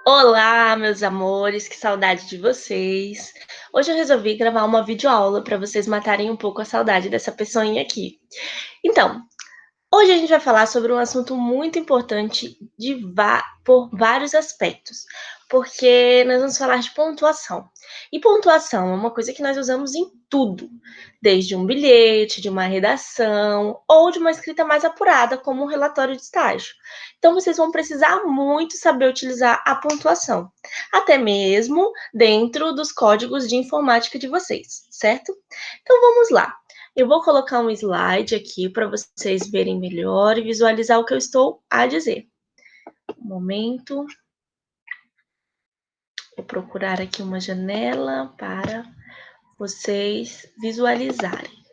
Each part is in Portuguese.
Olá, meus amores, que saudade de vocês. Hoje eu resolvi gravar uma videoaula para vocês matarem um pouco a saudade dessa pessoinha aqui. Então, hoje a gente vai falar sobre um assunto muito importante por vários aspectos, porque nós vamos falar de pontuação. E pontuação é uma coisa que nós usamos em tudo, desde um bilhete, de uma redação ou de uma escrita mais apurada, como um relatório de estágio. Então, vocês vão precisar muito saber utilizar a pontuação, até mesmo dentro dos códigos de informática de vocês, certo? Então, vamos lá. Eu vou colocar um slide aqui para vocês verem melhor e visualizar o que eu estou a dizer. Um momento. Vou procurar aqui uma janela para vocês visualizarem.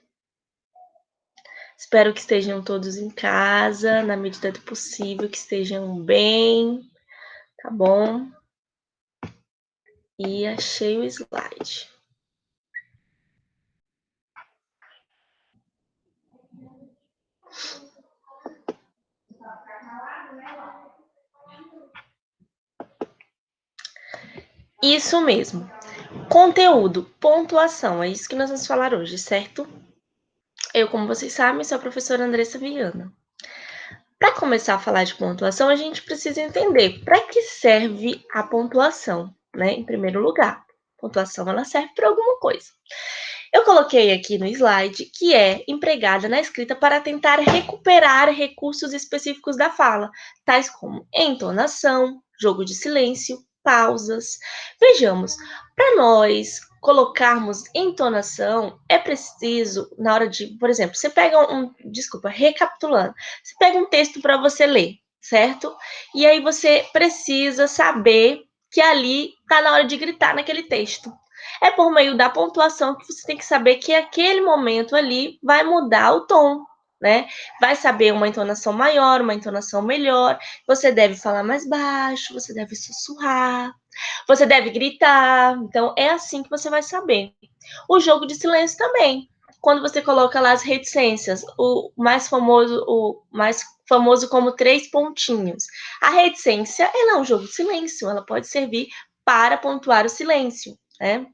Espero que estejam todos em casa, na medida do possível, que estejam bem, tá bom? E achei o slide. Isso mesmo. Conteúdo, pontuação, é isso que nós vamos falar hoje, certo? Eu, como vocês sabem, sou a professora Andressa Viana. Para começar a falar de pontuação, a gente precisa entender para que serve a pontuação, né? Em primeiro lugar, pontuação ela serve para alguma coisa. Eu coloquei aqui no slide que é empregada na escrita para tentar recuperar recursos específicos da fala, tais como entonação, jogo de silêncio, pausas. Vejamos, para nós colocarmos entonação, é preciso, na hora de, por exemplo, você pega recapitulando, você pega um texto para você ler, certo? E aí você precisa saber que ali está na hora de gritar naquele texto. É por meio da pontuação que você tem que saber que aquele momento ali vai mudar o tom, né? Vai saber uma entonação maior, uma entonação melhor. Você deve falar mais baixo, você deve sussurrar, você deve gritar. Então, é assim que você vai saber. O jogo de silêncio também. Quando você coloca lá as reticências, o mais famoso como 3 pontinhos. A reticência, ela é um jogo de silêncio, ela pode servir para pontuar o silêncio, né?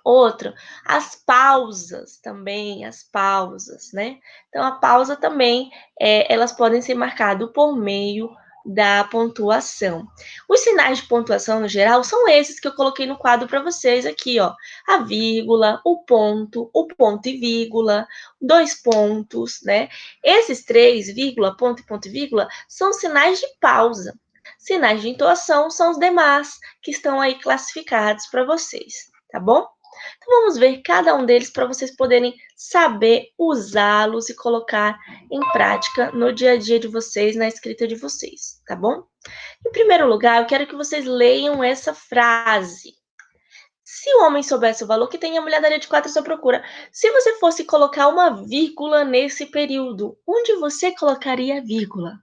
Outro, as pausas também, as pausas, né? Então, a pausa também, elas podem ser marcadas por meio da pontuação. Os sinais de pontuação, no geral, são esses que eu coloquei no quadro para vocês aqui, ó. A vírgula, o ponto e vírgula, 2 pontos, né? Esses 3, vírgula, ponto e vírgula, são sinais de pausa. Sinais de entoação são os demais, que estão aí classificados para vocês, tá bom? Então, vamos ver cada um deles para vocês poderem saber usá-los e colocar em prática no dia a dia de vocês, na escrita de vocês, tá bom? Em primeiro lugar, eu quero que vocês leiam essa frase. Se o homem soubesse o valor que tem, a mulher daria de 4 à sua procura. Se você fosse colocar uma vírgula nesse período, onde você colocaria a vírgula?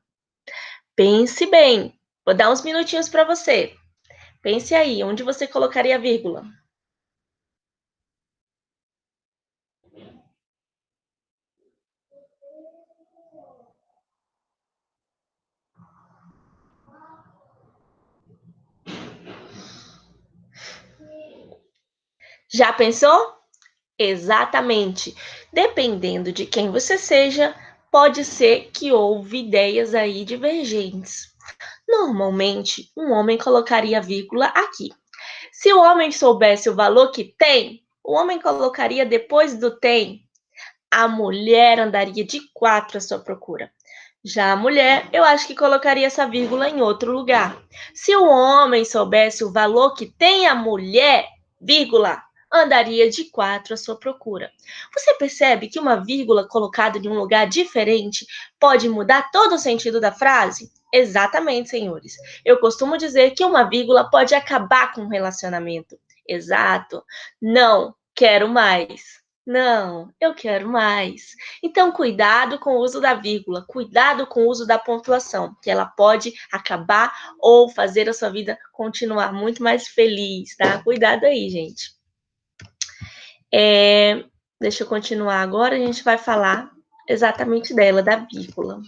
Pense bem. Vou dar uns minutinhos para você. Pense aí, onde você colocaria a vírgula? Já pensou? Exatamente. Dependendo de quem você seja, pode ser que houve ideias aí divergentes. Normalmente, um homem colocaria vírgula aqui. Se o homem soubesse o valor que tem, o homem colocaria depois do tem. A mulher andaria de 4 à sua procura. Já a mulher, eu acho que colocaria essa vírgula em outro lugar. Se o homem soubesse o valor que tem a mulher, vírgula, andaria de 4 à sua procura. Você percebe que uma vírgula colocada em um lugar diferente pode mudar todo o sentido da frase? Exatamente, senhores. Eu costumo dizer que uma vírgula pode acabar com um relacionamento. Exato. Não quero mais. Não, eu quero mais. Então, cuidado com o uso da vírgula, cuidado com o uso da pontuação, que ela pode acabar ou fazer a sua vida continuar muito mais feliz, tá? Cuidado aí, gente. Deixa eu continuar agora, a gente vai falar exatamente dela, da vírgula.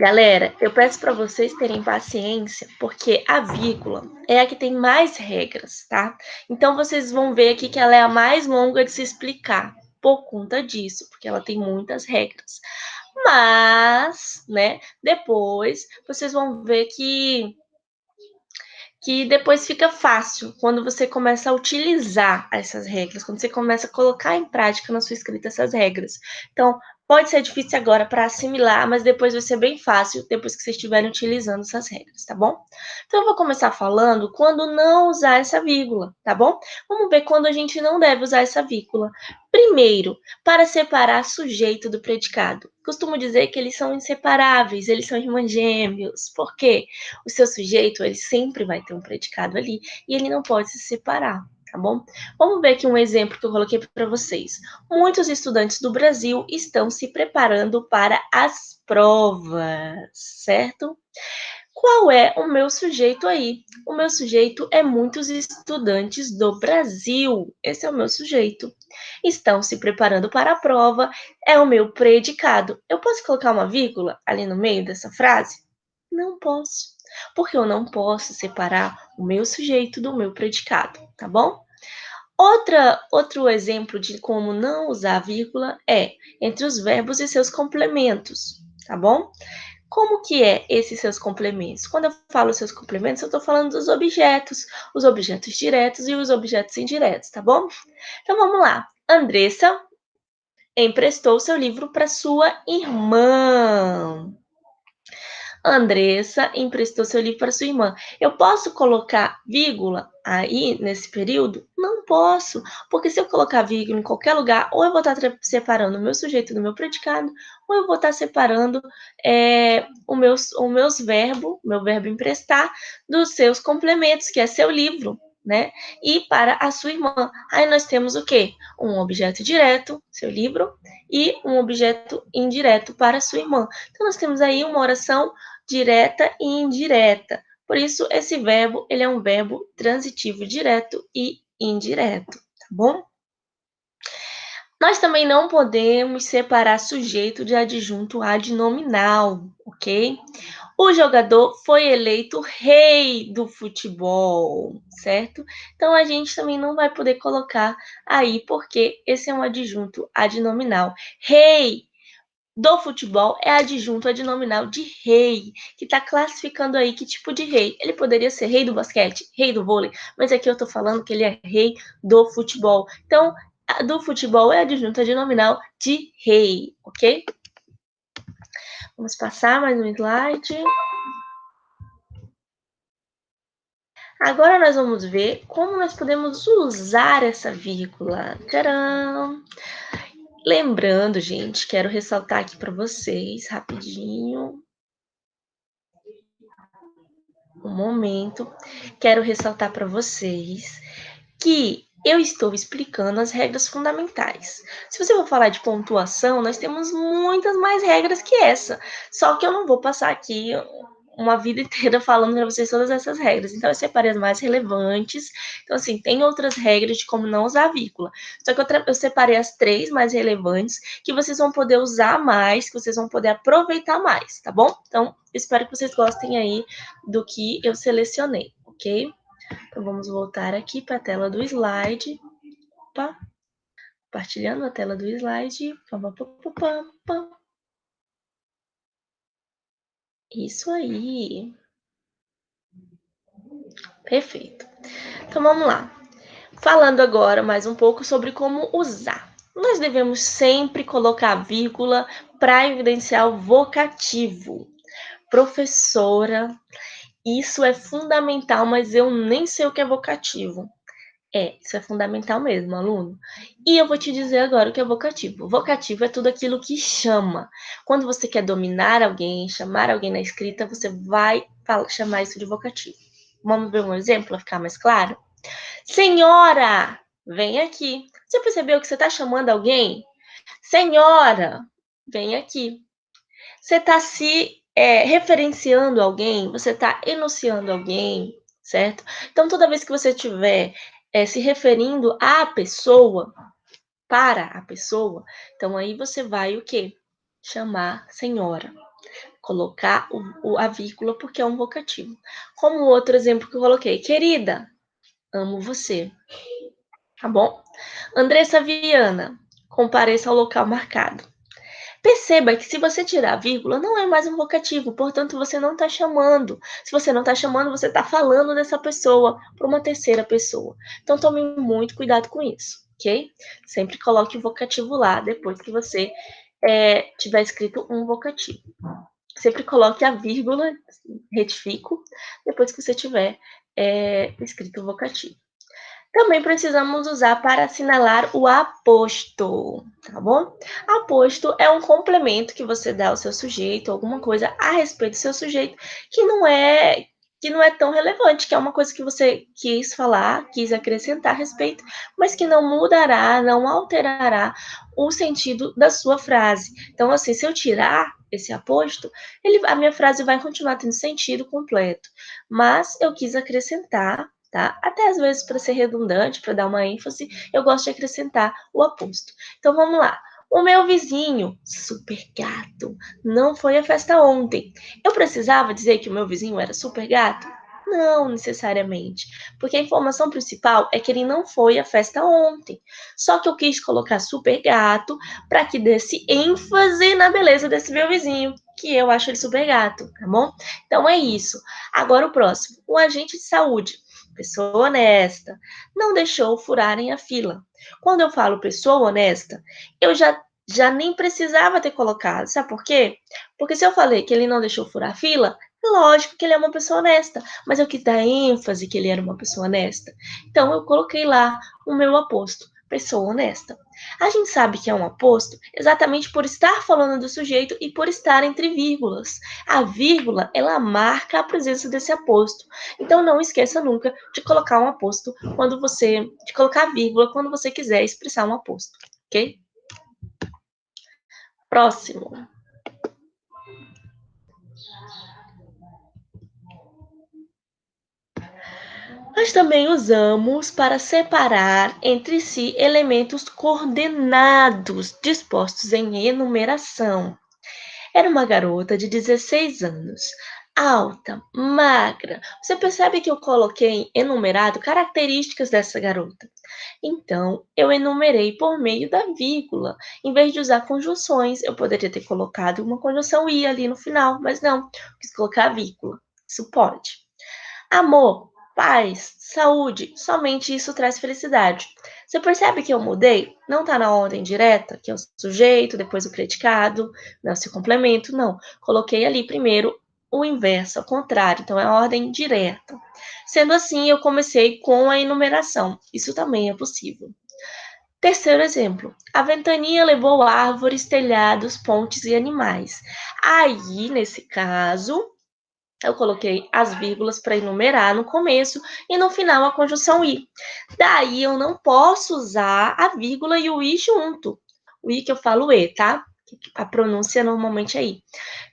Galera, eu peço para vocês terem paciência, porque a vírgula é a que tem mais regras, tá? Então vocês vão ver aqui que ela é a mais longa de se explicar por conta disso, porque ela tem muitas regras. Mas, né, depois vocês vão ver que depois fica fácil quando você começa a utilizar essas regras, quando você começa a colocar em prática na sua escrita essas regras. Então, pode ser difícil agora para assimilar, mas depois vai ser bem fácil depois que vocês estiverem utilizando essas regras, tá bom? Então, eu vou começar falando quando não usar essa vírgula, tá bom? Vamos ver quando a gente não deve usar essa vírgula. Primeiro, para separar sujeito do predicado. Costumo dizer que eles são inseparáveis, eles são irmãos gêmeos. Por quê? O seu sujeito, ele sempre vai ter um predicado ali e ele não pode se separar, tá bom? Vamos ver aqui um exemplo que eu coloquei para vocês. Muitos estudantes do Brasil estão se preparando para as provas, certo? Qual é o meu sujeito aí? O meu sujeito é muitos estudantes do Brasil. Esse é o meu sujeito. Estão se preparando para a prova, é o meu predicado. Eu posso colocar uma vírgula ali no meio dessa frase? Não posso, porque eu não posso separar o meu sujeito do meu predicado, tá bom? Outro exemplo de como não usar vírgula é entre os verbos e seus complementos, tá bom? Como que é esses seus complementos? Quando eu falo seus complementos, eu estou falando dos objetos, os objetos diretos e os objetos indiretos, tá bom? Então vamos lá. Andressa emprestou seu livro para sua irmã. Andressa emprestou seu livro para sua irmã. Eu posso colocar vírgula aí nesse período? Não posso, porque se eu colocar vírgula em qualquer lugar, ou eu vou estar separando o meu sujeito do meu predicado, ou eu vou estar separando meu verbo emprestar, dos seus complementos, que é seu livro, né? E para a sua irmã. Aí nós temos o quê? Um objeto direto, seu livro, e um objeto indireto para a sua irmã. Então, nós temos aí uma oração direta e indireta. Por isso, esse verbo, ele é um verbo transitivo direto e indireto, tá bom? Nós também não podemos separar sujeito de adjunto adnominal, ok? O jogador foi eleito rei do futebol, certo? Então, a gente também não vai poder colocar aí, porque esse é um adjunto adnominal. Rei do futebol é adjunto adnominal de rei, que está classificando aí que tipo de rei. Ele poderia ser rei do basquete, rei do vôlei, mas aqui eu estou falando que ele é rei do futebol. Então, do futebol é adjunto adnominal de rei, ok? Vamos passar mais um slide. Agora nós vamos ver como nós podemos usar essa vírgula. Tcharam! Lembrando, gente, quero ressaltar aqui para vocês, rapidinho, um momento, quero ressaltar para vocês que eu estou explicando as regras fundamentais. Se você for falar de pontuação, nós temos muitas mais regras que essa. Só que eu não vou passar aqui uma vida inteira falando para vocês todas essas regras. Então, eu separei as mais relevantes. Então, assim, tem outras regras de como não usar vírgula. Só que eu separei as 3 mais relevantes que vocês vão poder usar mais, que vocês vão poder aproveitar mais, tá bom? Então, espero que vocês gostem aí do que eu selecionei, ok? Então, vamos voltar aqui para a tela do slide. Opa, compartilhando a tela do slide. Isso aí. Perfeito. Então, vamos lá. Falando agora mais um pouco sobre como usar. Nós devemos sempre colocar vírgula para evidenciar o vocativo. Professora, isso é fundamental, mas eu nem sei o que é vocativo. Isso é fundamental mesmo, aluno. E eu vou te dizer agora o que é vocativo. Vocativo é tudo aquilo que chama. Quando você quer dominar alguém, chamar alguém na escrita, você vai chamar isso de vocativo. Vamos ver um exemplo para ficar mais claro? Senhora, vem aqui. Você percebeu que você está chamando alguém? Senhora, vem aqui. Você está se referenciando alguém, você está enunciando alguém, certo? Então, toda vez que você estiver se referindo à pessoa, para a pessoa, então aí você vai o quê? Chamar senhora, Colocar a vírgula porque é um vocativo. Como o outro exemplo que eu coloquei. Querida, amo você. Tá bom? Andressa Viana, compareça ao local marcado. Perceba que se você tirar a vírgula, não é mais um vocativo, portanto, você não está chamando. Se você não está chamando, você está falando dessa pessoa para uma terceira pessoa. Então, tome muito cuidado com isso, ok? Sempre coloque o vocativo lá, depois que você tiver escrito um vocativo. Sempre coloque a vírgula, retifico, depois que você tiver escrito o vocativo. Também precisamos usar para assinalar o aposto, tá bom? Aposto é um complemento que você dá ao seu sujeito, alguma coisa a respeito do seu sujeito que não é tão relevante, que é uma coisa que você quis falar, quis acrescentar a respeito, mas que não mudará, não alterará o sentido da sua frase. Então, assim, se eu tirar esse aposto, a minha frase vai continuar tendo sentido completo, mas eu quis acrescentar, tá? Até às vezes, para ser redundante, para dar uma ênfase, eu gosto de acrescentar o aposto. Então, vamos lá. O meu vizinho, super gato, não foi à festa ontem. Eu precisava dizer que o meu vizinho era super gato? Não necessariamente, porque a informação principal é que ele não foi à festa ontem. Só que eu quis colocar super gato para que desse ênfase na beleza desse meu vizinho, que eu acho ele super gato, tá bom? Então é isso. Agora o próximo. O agente de saúde, pessoa honesta, não deixou furarem a fila. Quando eu falo pessoa honesta, eu já nem precisava ter colocado. Sabe por quê? Porque se eu falei que ele não deixou furar a fila, lógico que ele é uma pessoa honesta, mas eu quis dar ênfase que ele era uma pessoa honesta. Então eu coloquei lá o meu aposto, pessoa honesta. A gente sabe que é um aposto exatamente por estar falando do sujeito e por estar entre vírgulas. A vírgula, ela marca a presença desse aposto. Então não esqueça nunca de colocar um aposto de colocar vírgula quando você quiser expressar um aposto, ok? Próximo. Nós também usamos para separar entre si elementos coordenados dispostos em enumeração. Era uma garota de 16 anos, alta, magra. Você percebe que eu coloquei enumerado características dessa garota. Então, eu enumerei por meio da vírgula. Em vez de usar conjunções, eu poderia ter colocado uma conjunção i ali no final, mas não, quis colocar a vírgula. Isso pode. Amor, paz, saúde, somente isso traz felicidade. Você percebe que eu mudei? Não está na ordem direta, que é o sujeito, depois o predicado, não, se complemento, não. Coloquei ali primeiro o inverso, ao contrário, então é a ordem direta. Sendo assim, eu comecei com a enumeração. Isso também é possível. Terceiro exemplo. A ventania levou árvores, telhados, pontes e animais. Aí, nesse caso, eu coloquei as vírgulas para enumerar no começo e no final a conjunção i. Daí eu não posso usar a vírgula e o i junto. O i que eu falo e, tá? A pronúncia normalmente é i.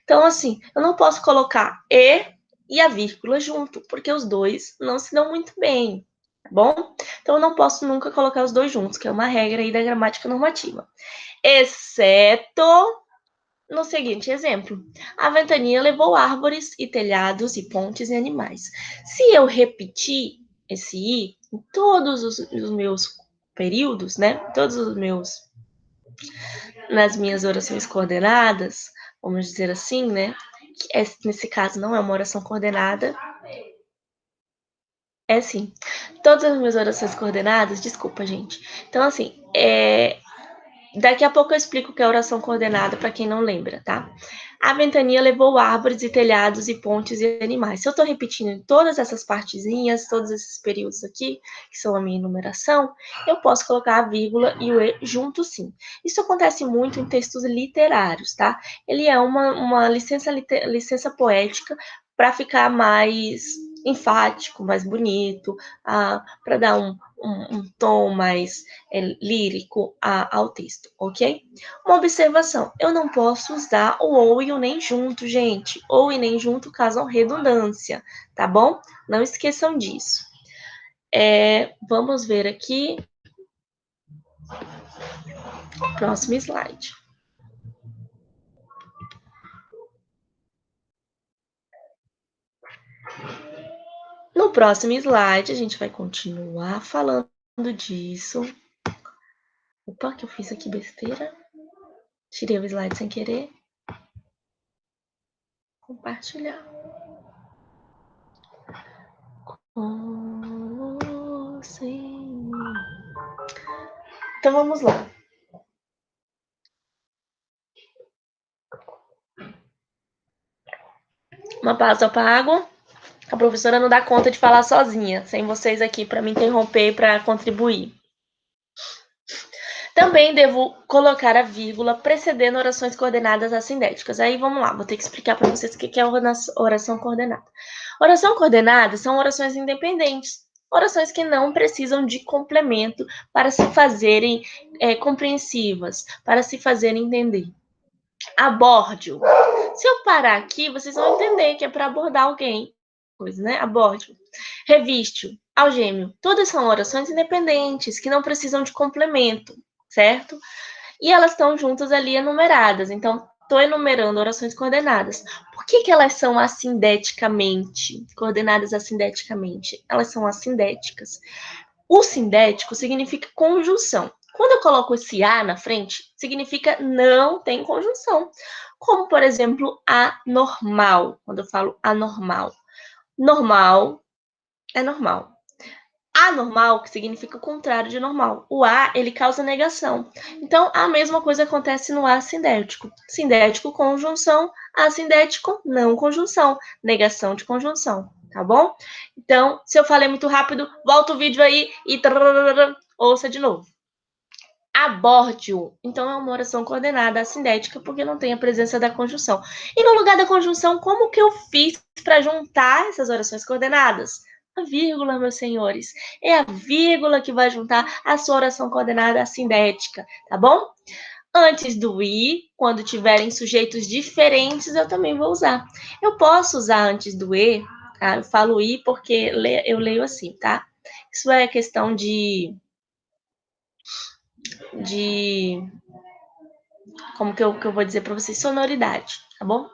Então, assim, eu não posso colocar e a vírgula junto, porque os dois não se dão muito bem, tá bom? Então, eu não posso nunca colocar os dois juntos, que é uma regra aí da gramática normativa. Exceto no seguinte exemplo, a ventania levou árvores e telhados e pontes e animais. Se eu repetir esse i em todos os meus períodos, né? Todos os meus nas minhas orações coordenadas, vamos dizer assim, né? Nesse caso não é uma oração coordenada, é sim. Todas as minhas orações coordenadas, desculpa, gente. Então, assim, daqui a pouco eu explico o que é oração coordenada para quem não lembra, tá? A ventania levou árvores e telhados e pontes e animais. Se eu estou repetindo todas essas partezinhas, todos esses períodos aqui, que são a minha enumeração, eu posso colocar a vírgula e o e junto sim. Isso acontece muito em textos literários, tá? Ele é uma licença poética para ficar mais enfático, mais bonito, para dar um tom mais lírico ao texto, ok? Uma observação: eu não posso usar o ou e o nem junto, gente. Ou e nem junto causam redundância, tá bom? Não esqueçam disso. Vamos ver aqui. Próximo slide. No próximo slide, a gente vai continuar falando disso. Opa, que eu fiz aqui besteira. Tirei o slide sem querer. Compartilhar. Sim. Então vamos lá. Uma pausa para água. A professora não dá conta de falar sozinha, sem vocês aqui para me interromper e para contribuir. Também devo colocar a vírgula precedendo orações coordenadas assindéticas. Aí vamos lá, vou ter que explicar para vocês o que é oração coordenada. Oração coordenada são orações independentes, orações que não precisam de complemento para se fazerem compreensivas, para se fazerem entender. Aborde-o. Se eu parar aqui, vocês vão entender que é para abordar alguém. Coisa, né? Aborde-o. Reviste-o. Algeme-o. Todas são orações independentes, que não precisam de complemento, certo? E elas estão juntas ali enumeradas. Então, estou enumerando orações coordenadas. Por que elas são assindeticamente, coordenadas assindeticamente? Elas são assindéticas. O sindético significa conjunção. Quando eu coloco esse A na frente, significa não tem conjunção. Como, por exemplo, anormal. Quando eu falo anormal. Normal é normal. Anormal, que significa o contrário de normal. O A, ele causa negação. Então, a mesma coisa acontece no assindético. Sindético, conjunção. Assindético, não conjunção. Negação de conjunção, tá bom? Então, se eu falei muito rápido, volta o vídeo aí e ouça de novo. Aborde-o. Então, é uma oração coordenada assindética, porque não tem a presença da conjunção. E no lugar da conjunção, como que eu fiz para juntar essas orações coordenadas? A vírgula, meus senhores. É a vírgula que vai juntar a sua oração coordenada assindética, tá bom? Antes do i, quando tiverem sujeitos diferentes, eu também vou usar. Eu posso usar antes do e, tá? Eu falo i porque eu leio assim, tá? Isso é questão de como que eu vou dizer para vocês? Sonoridade, tá bom?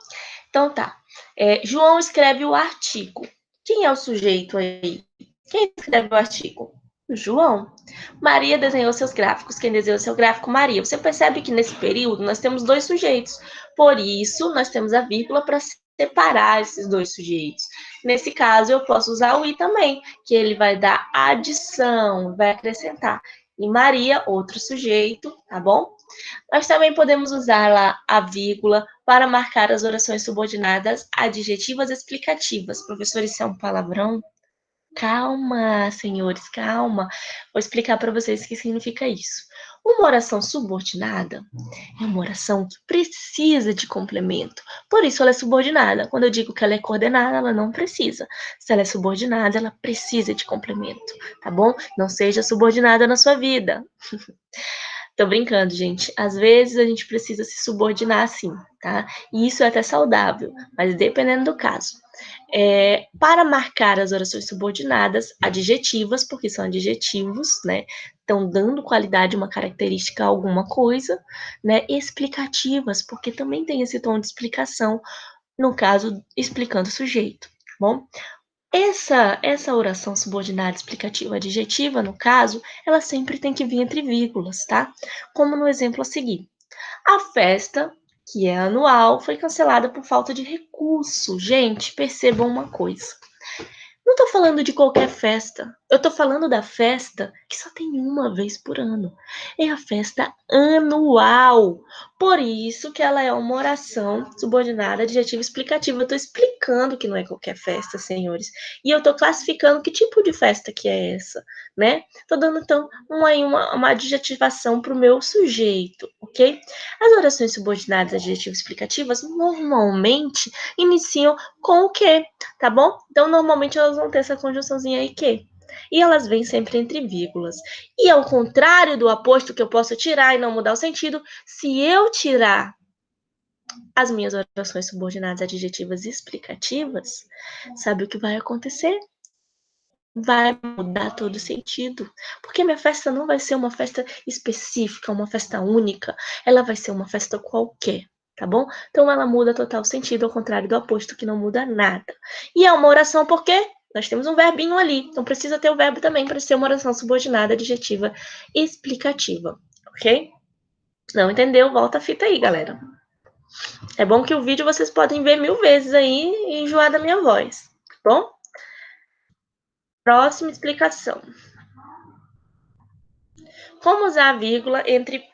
Então tá. João escreve o artigo. Quem é o sujeito aí? Quem escreve o artigo? João. Maria desenhou seus gráficos. Quem desenhou seu gráfico? Maria. Você percebe que nesse período nós temos dois sujeitos. Por isso, nós temos a vírgula para separar esses dois sujeitos. Nesse caso, eu posso usar o i também, que ele vai dar adição, vai acrescentar. E Maria, outro sujeito, tá bom? Nós também podemos usar lá a vírgula para marcar as orações subordinadas adjetivas explicativas. Professor, isso é um palavrão? Calma, senhores, calma. Vou explicar para vocês o que significa isso. Uma oração subordinada é uma oração que precisa de complemento. Por isso ela é subordinada. Quando eu digo que ela é coordenada, ela não precisa. Se ela é subordinada, ela precisa de complemento, tá bom? Não seja subordinada na sua vida. Tô brincando, gente. Às vezes a gente precisa se subordinar sim, tá? E isso é até saudável, mas dependendo do caso. Para marcar as orações subordinadas, adjetivas, porque são adjetivos, né? Estão dando qualidade, uma característica a alguma coisa, né? Explicativas, porque também tem esse tom de explicação, no caso, explicando o sujeito, tá bom? Essa oração subordinada explicativa adjetiva, no caso, ela sempre tem que vir entre vírgulas, tá? Como no exemplo a seguir. A festa, que é anual, foi cancelada por falta de recurso. Gente, percebam uma coisa. Não tô falando de qualquer festa. Eu tô falando da festa que só tem uma vez por ano. É a festa anual. Por isso que ela é uma oração subordinada adjetiva explicativa. Eu tô explicando que não é qualquer festa, senhores. E eu tô classificando que tipo de festa que é essa, né? Tô dando, então, uma adjetivação pro meu sujeito, ok? As orações subordinadas adjetivas explicativas normalmente iniciam com o quê? Tá bom? Então, normalmente elas vão ter essa conjunçãozinha aí que. E elas vêm sempre entre vírgulas. E ao contrário do aposto que eu posso tirar e não mudar o sentido, se eu tirar as minhas orações subordinadas adjetivas explicativas, sabe o que vai acontecer? Vai mudar todo o sentido. Porque minha festa não vai ser uma festa específica, uma festa única. Ela vai ser uma festa qualquer, tá bom? Então ela muda total sentido, ao contrário do aposto que não muda nada. E é uma oração por quê? Nós temos um verbinho ali, então precisa ter o verbo também para ser uma oração subordinada adjetiva explicativa, ok? Não entendeu? Volta a fita aí, galera. É bom que o vídeo vocês podem ver 1000 vezes aí e enjoar da minha voz, tá bom? Próxima explicação. Como usar a vírgula entre...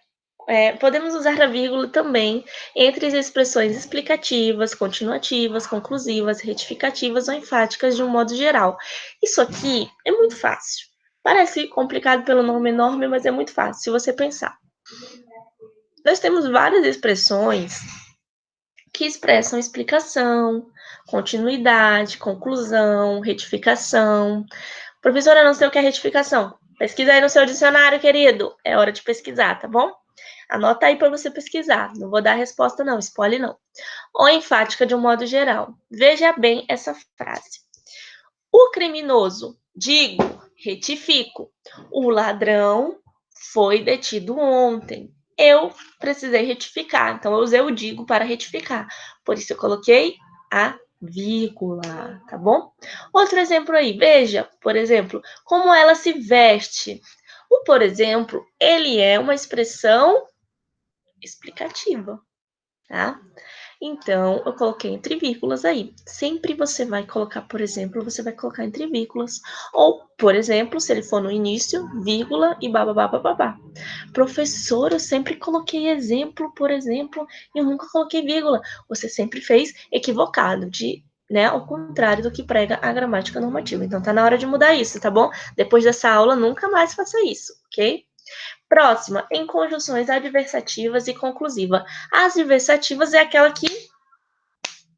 podemos usar a vírgula também entre as expressões explicativas, continuativas, conclusivas, retificativas ou enfáticas de um modo geral. Isso aqui é muito fácil. Parece complicado pelo nome enorme, mas é muito fácil se você pensar. Nós temos várias expressões que expressam explicação, continuidade, conclusão, retificação. Professora, não sei o que é retificação. Pesquisa aí no seu dicionário, querido. É hora de pesquisar, tá bom? Anota aí para você pesquisar. Não vou dar a resposta, não. Spoiler, não. Ou enfática de um modo geral. Veja bem essa frase. O criminoso, digo, retifico. O ladrão foi detido ontem. Eu precisei retificar, então eu usei o digo para retificar. Por isso eu coloquei a vírgula, tá bom? Outro exemplo aí, veja, por exemplo, como ela se veste. O por exemplo, ele é uma expressão explicativa, tá? Então, eu coloquei entre vírgulas aí. Sempre você vai colocar, por exemplo, você vai colocar entre vírgulas. Ou, por exemplo, se ele for no início, vírgula e bababá, bababá. Professor, eu sempre coloquei exemplo, por exemplo, e eu nunca coloquei vírgula. Você sempre fez equivocado, né, ao contrário do que prega a gramática normativa. Então, tá na hora de mudar isso, tá bom? Depois dessa aula, nunca mais faça isso, ok? Próxima, em conjunções adversativas e conclusiva. As adversativas é aquela que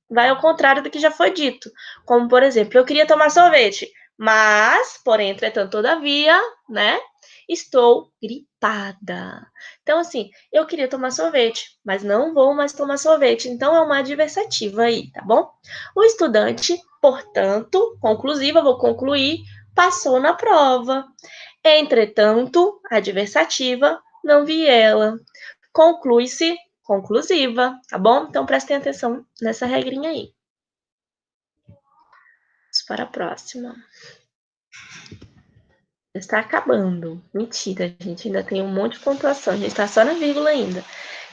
vai ao contrário do que já foi dito. Como, por exemplo, eu queria tomar sorvete, mas, porém, entretanto, todavia, né, estou gripada. Então, assim, eu queria tomar sorvete, mas não vou mais tomar sorvete. Então, é uma adversativa aí, tá bom? O estudante, portanto, conclusiva, vou concluir, passou na prova. Entretanto, adversativa, não vi ela. Conclui-se conclusiva, tá bom? Então, prestem atenção nessa regrinha aí. Vamos para a próxima. Está acabando. Mentira, gente. Ainda tem um monte de pontuação. A gente está só na vírgula ainda.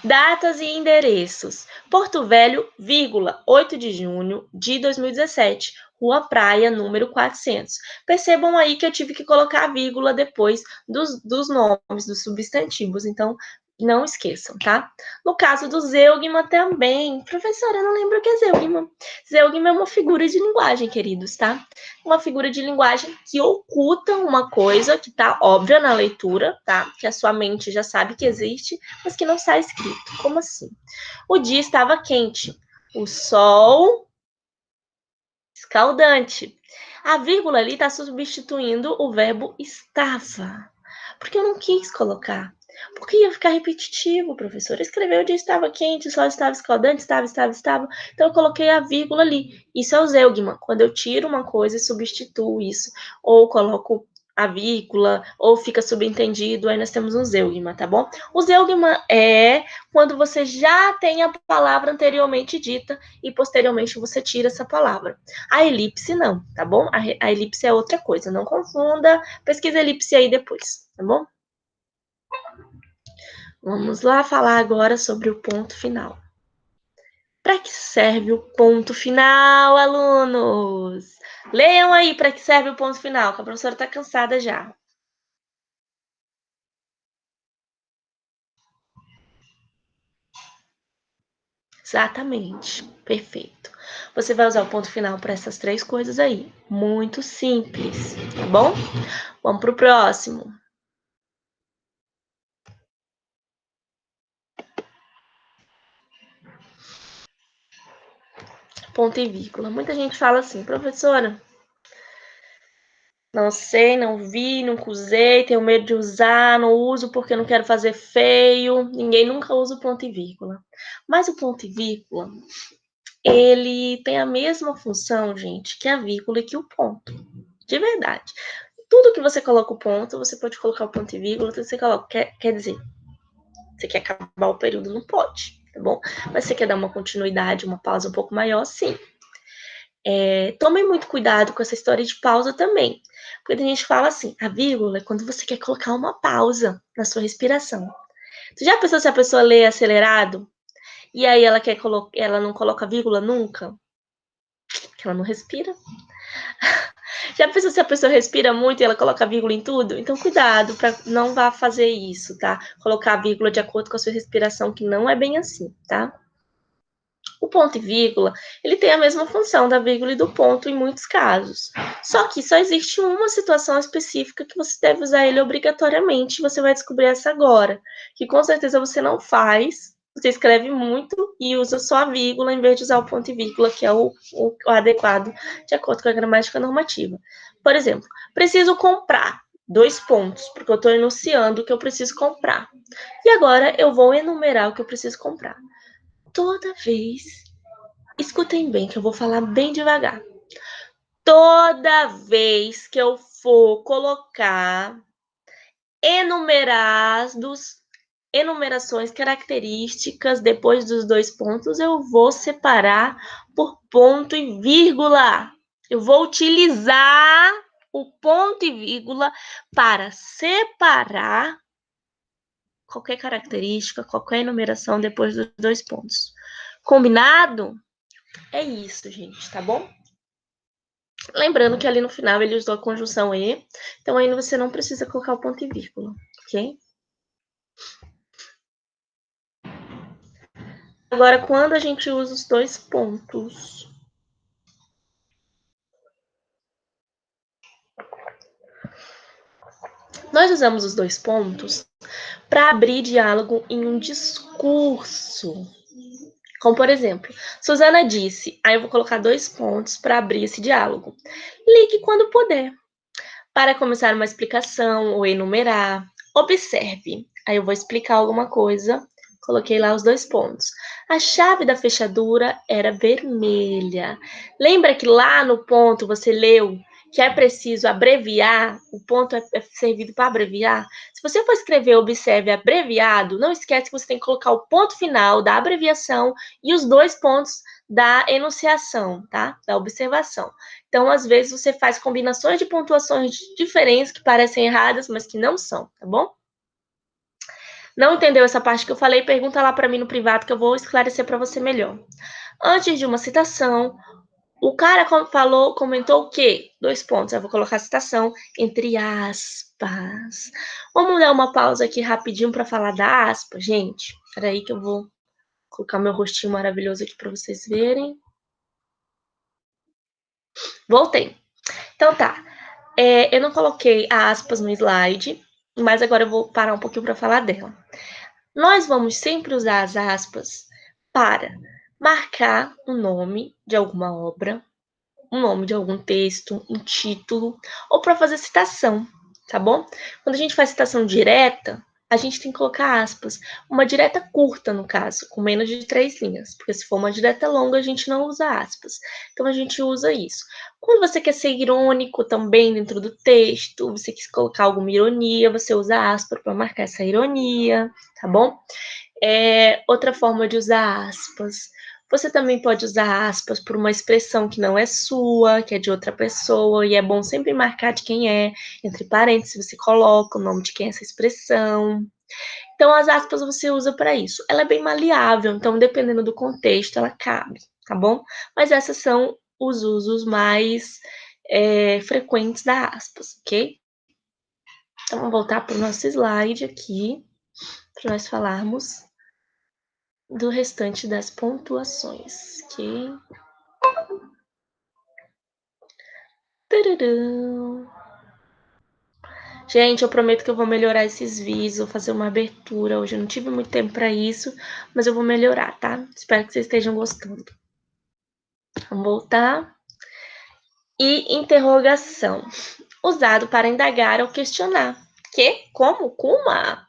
Datas e endereços. Porto Velho, vírgula, 8 de junho de 2017. Rua Praia, número 400. Percebam aí que eu tive que colocar a vírgula depois dos nomes, dos substantivos. Então, não esqueçam, tá? No caso do zeugma também. Professora, eu não lembro o que é zeugma. Zeugma é uma figura de linguagem, queridos, tá? Uma figura de linguagem que oculta uma coisa que tá óbvia na leitura, tá? Que a sua mente já sabe que existe, mas que não está escrito. Como assim? O dia estava quente. O sol escaldante. A vírgula ali está substituindo o verbo estava. Porque eu não quis colocar. Porque ia ficar repetitivo, professor. Escreveu o dia estava quente, o sol estava escaldante, estava. Então eu coloquei a vírgula ali. Isso é o zeugma. Quando eu tiro uma coisa e substituo isso. Ou coloco a vírgula, ou fica subentendido, aí nós temos um zeugma, tá bom? O zeugma é quando você já tem a palavra anteriormente dita e posteriormente você tira essa palavra. A elipse não, tá bom? A elipse é outra coisa, não confunda. Pesquisa elipse aí depois, tá bom? Vamos lá falar agora sobre o ponto final. Para que serve o ponto final, alunos? Leiam aí para que serve o ponto final, que a professora está cansada já. Exatamente, perfeito. Você vai usar o ponto final para essas três coisas aí. Muito simples, tá bom? Vamos para o próximo. Ponto e vírgula. Muita gente fala assim, professora, não sei, não vi, nunca usei, tenho medo de usar, não uso porque não quero fazer feio. Ninguém nunca usa o ponto e vírgula. Mas o ponto e vírgula, ele tem a mesma função, gente, que a vírgula e que o ponto. De verdade. Tudo que você coloca o ponto, você pode colocar o ponto e vírgula, você coloca, quer dizer, você quer acabar o período, não pode, tá bom? Mas você quer dar uma continuidade, uma pausa um pouco maior, sim. Tomem muito cuidado com essa história de pausa também. Porque a gente fala assim, a vírgula é quando você quer colocar uma pausa na sua respiração. Tu já pensou se a pessoa lê acelerado e aí ela não coloca vírgula nunca? Que ela não respira. Já pensou se a pessoa respira muito e ela coloca vírgula em tudo? Então, cuidado para não vá fazer isso, tá? Colocar vírgula de acordo com a sua respiração, que não é bem assim, tá? O ponto e vírgula, ele tem a mesma função da vírgula e do ponto em muitos casos. Só que só existe uma situação específica que você deve usar ele obrigatoriamente, você vai descobrir essa agora, que com certeza você não faz, você escreve muito e usa só a vírgula em vez de usar o ponto e vírgula, que é o adequado de acordo com a gramática normativa. Por exemplo, preciso comprar, 2 pontos, porque eu estou enunciando o que eu preciso comprar. E agora eu vou enumerar o que eu preciso comprar. Toda vez, escutem bem, que eu vou falar bem devagar. Toda vez que eu for colocar enumerações características depois dos 2 pontos, eu vou separar por ponto e vírgula. Eu vou utilizar o ponto e vírgula para separar qualquer característica, qualquer enumeração depois dos 2 pontos. Combinado? É isso, gente, tá bom? Lembrando que ali no final ele usou a conjunção e, então ainda você não precisa colocar o ponto e vírgula, ok? Agora, quando a gente usa os 2 pontos? Nós usamos os 2 pontos para abrir diálogo em um discurso. Como, por exemplo, Suzana disse, aí eu vou colocar 2 pontos para abrir esse diálogo. Ligue quando puder. Para começar uma explicação ou enumerar, observe. Aí eu vou explicar alguma coisa, coloquei lá os 2 pontos. A chave da fechadura era vermelha. Lembra que lá no ponto você leu que é preciso abreviar, o ponto é servido para abreviar? Se você for escrever observe abreviado, não esquece que você tem que colocar o ponto final da abreviação e os 2 pontos da enunciação, tá? Da observação. Então, às vezes, você faz combinações de pontuações diferentes que parecem erradas, mas que não são, tá bom? Não entendeu essa parte que eu falei? Pergunta lá para mim no privado que eu vou esclarecer para você melhor. Antes de uma citação, o cara comentou o quê? 2 pontos. Eu vou colocar a citação entre aspas. Vamos dar uma pausa aqui rapidinho para falar da aspa, gente. Espera aí que eu vou colocar meu rostinho maravilhoso aqui para vocês verem. Voltei. Então tá. Eu não coloquei a aspas no slide, mas agora eu vou parar um pouquinho para falar dela. Nós vamos sempre usar as aspas para marcar o nome de alguma obra, um nome de algum texto, um título, ou para fazer citação, tá bom? Quando a gente faz citação direta, a gente tem que colocar aspas. Uma direta curta, no caso, com menos de 3 linhas, porque se for uma direta longa, a gente não usa aspas. Então, a gente usa isso. Quando você quer ser irônico também dentro do texto, você quer colocar alguma ironia, você usa aspas para marcar essa ironia, tá bom? Outra forma de usar aspas. Você também pode usar aspas por uma expressão que não é sua, que é de outra pessoa, e é bom sempre marcar de quem é. Entre parênteses, você coloca o nome de quem é essa expressão. Então, as aspas você usa para isso. Ela é bem maleável, então, dependendo do contexto, ela cabe, tá bom? Mas esses são os usos mais frequentes da aspas, ok? Então, vamos voltar para o nosso slide aqui, para nós falarmos do restante das pontuações, ok? Tararam. Gente, eu prometo que eu vou melhorar esses vídeos, vou fazer uma abertura. Hoje eu não tive muito tempo para isso, mas eu vou melhorar, tá? Espero que vocês estejam gostando. Vamos voltar. E interrogação. Usado para indagar ou questionar. Que? Como? Kuma?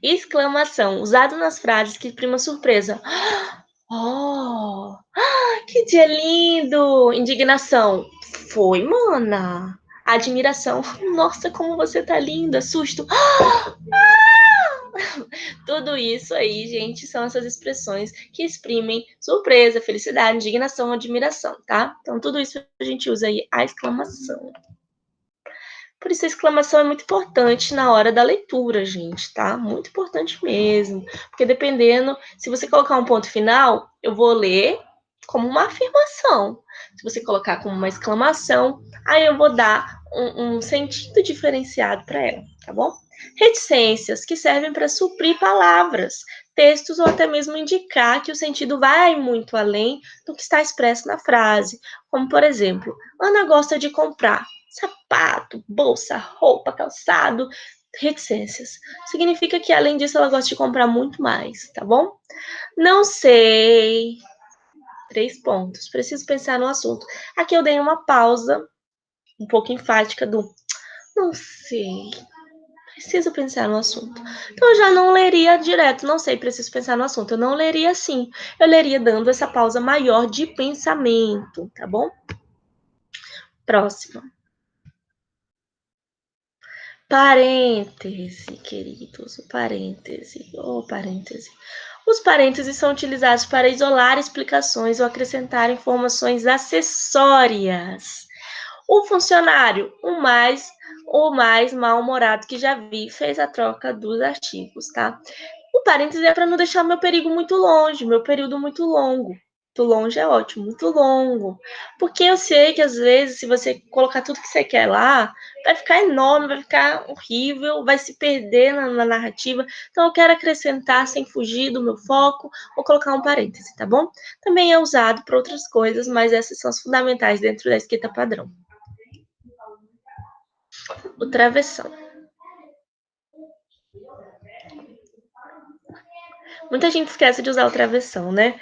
Exclamação. Usado nas frases que prima surpresa. Oh! Que dia lindo! Indignação. Foi, mana. Admiração. Nossa, como você tá linda. Susto. Tudo isso aí, gente, são essas expressões que exprimem surpresa, felicidade, indignação, admiração, tá? Então, tudo isso a gente usa aí a exclamação. Por isso, a exclamação é muito importante na hora da leitura, gente, tá? Muito importante mesmo. Porque dependendo, se você colocar um ponto final, eu vou ler como uma afirmação. Se você colocar como uma exclamação, aí eu vou dar um sentido diferenciado para ela, tá bom? Reticências, que servem para suprir palavras, textos ou até mesmo indicar que o sentido vai muito além do que está expresso na frase. Como, por exemplo, Ana gosta de comprar sapato, bolsa, roupa, calçado, reticências. Significa que, além disso, ela gosta de comprar muito mais, tá bom? Não sei. 3 pontos. Preciso pensar no assunto. Aqui eu dei uma pausa, um pouco enfática do não sei. Preciso pensar no assunto. Então, eu já não leria direto, não sei, preciso pensar no assunto. Eu não leria assim. Eu leria dando essa pausa maior de pensamento, tá bom? Próxima. Parêntese, queridos, o parêntese, parêntese. Os parênteses são utilizados para isolar explicações ou acrescentar informações acessórias. O funcionário, o mais mal-humorado que já vi, fez a troca dos artigos, tá? O parêntese é para não deixar meu perigo muito longe, meu período muito longo. Muito longe é ótimo, muito longo. Porque eu sei que às vezes, se você colocar tudo que você quer lá, vai ficar enorme, vai ficar horrível, vai se perder na narrativa. Então eu quero acrescentar sem fugir do meu foco, vou colocar um parêntese, tá bom? Também é usado para outras coisas, mas essas são as fundamentais dentro da escrita padrão. O travessão. Muita gente esquece de usar o travessão, né?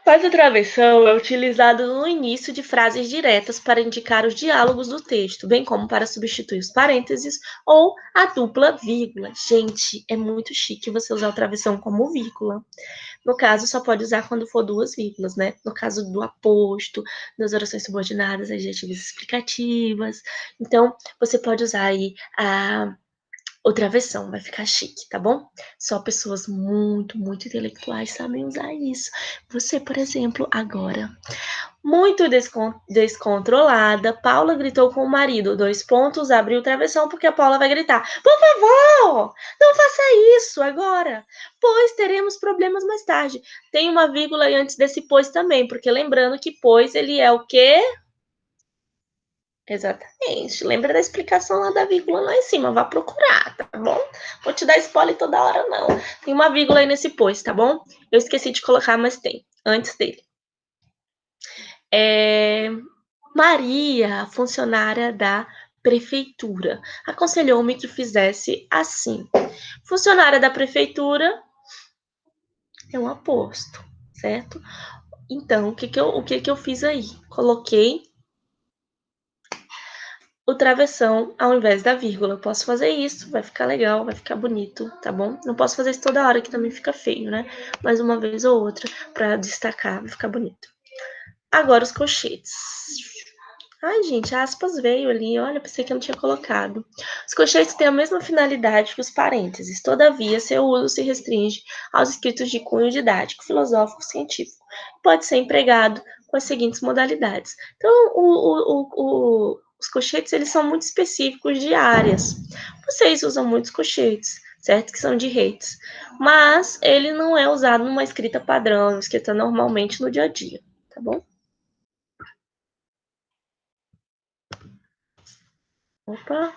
Mas o travessão é utilizado no início de frases diretas para indicar os diálogos do texto, bem como para substituir os parênteses ou a dupla vírgula. Gente, é muito chique você usar o travessão como vírgula. No caso, só pode usar quando for 2 vírgulas, né? No caso do aposto, das orações subordinadas, adjetivos explicativas. Então, você pode usar aí outra versão, vai ficar chique, tá bom? Só pessoas muito, muito intelectuais sabem usar isso. Você, por exemplo, agora, muito descontrolada, Paula gritou com o marido, 2 pontos, abriu o travessão porque a Paula vai gritar, por favor, não faça isso agora, pois teremos problemas mais tarde. Tem uma vírgula aí antes desse pois também, porque lembrando que pois ele é o quê? Exatamente. Lembra da explicação lá da vírgula lá em cima. Vá procurar, tá bom? Vou te dar spoiler toda hora, não. Tem uma vírgula aí nesse pois, tá bom? Eu esqueci de colocar, mas tem. Antes dele. Maria, funcionária da prefeitura, aconselhou-me que fizesse assim. Funcionária da prefeitura é um aposto, certo? Então, o que que eu fiz aí? Coloquei o travessão ao invés da vírgula. Eu posso fazer isso, vai ficar legal, vai ficar bonito, tá bom? Não posso fazer isso toda hora, que também fica feio, né? Mas uma vez ou outra, para destacar, vai ficar bonito. Agora os colchetes. Ai, gente, aspas veio ali, olha, pensei que eu não tinha colocado. Os colchetes têm a mesma finalidade que os parênteses, todavia, seu uso se restringe aos escritos de cunho didático, filosófico, científico. Pode ser empregado com as seguintes modalidades. Então, os colchetes, eles são muito específicos de áreas. Vocês usam muitos colchetes, certo? Que são de redes. Mas ele não é usado numa escrita padrão, escrita normalmente no dia a dia, tá bom? Opa!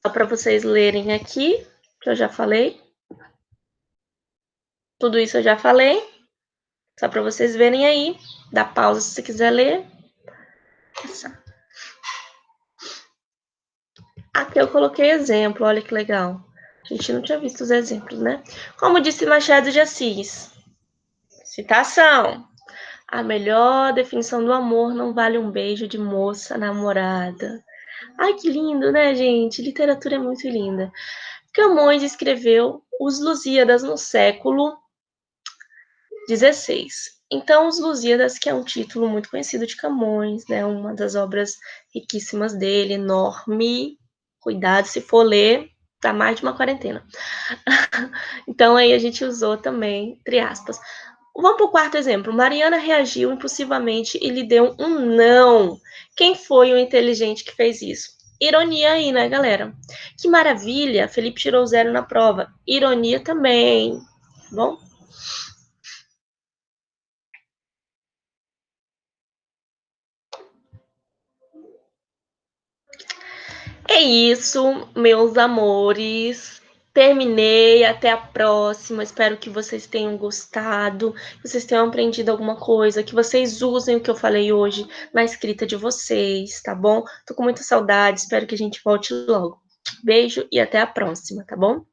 Só para vocês lerem aqui, que eu já falei. Tudo isso eu já falei. Só para vocês verem aí. Dá pausa se você quiser ler. Aqui eu coloquei exemplo, olha que legal. A gente não tinha visto os exemplos, né? Como disse Machado de Assis. Citação. A melhor definição do amor não vale um beijo de moça namorada. Ai, que lindo, né, gente? Literatura é muito linda. Camões escreveu Os Lusíadas no século 16. Então, Os Lusíadas, que é um título muito conhecido de Camões, né, uma das obras riquíssimas dele, enorme. Cuidado, se for ler, dá mais de uma quarentena. Então aí a gente usou também, entre aspas. Vamos para o quarto exemplo. Mariana reagiu impulsivamente e lhe deu um não. Quem foi o inteligente que fez isso? Ironia aí, né, galera? Que maravilha! Felipe tirou 0 na prova. Ironia também. Bom? É isso, meus amores. Terminei, até a próxima. Espero que vocês tenham gostado, que vocês tenham aprendido alguma coisa, que vocês usem o que eu falei hoje na escrita de vocês, tá bom? Tô com muita saudade, espero que a gente volte logo. Beijo e até a próxima, tá bom?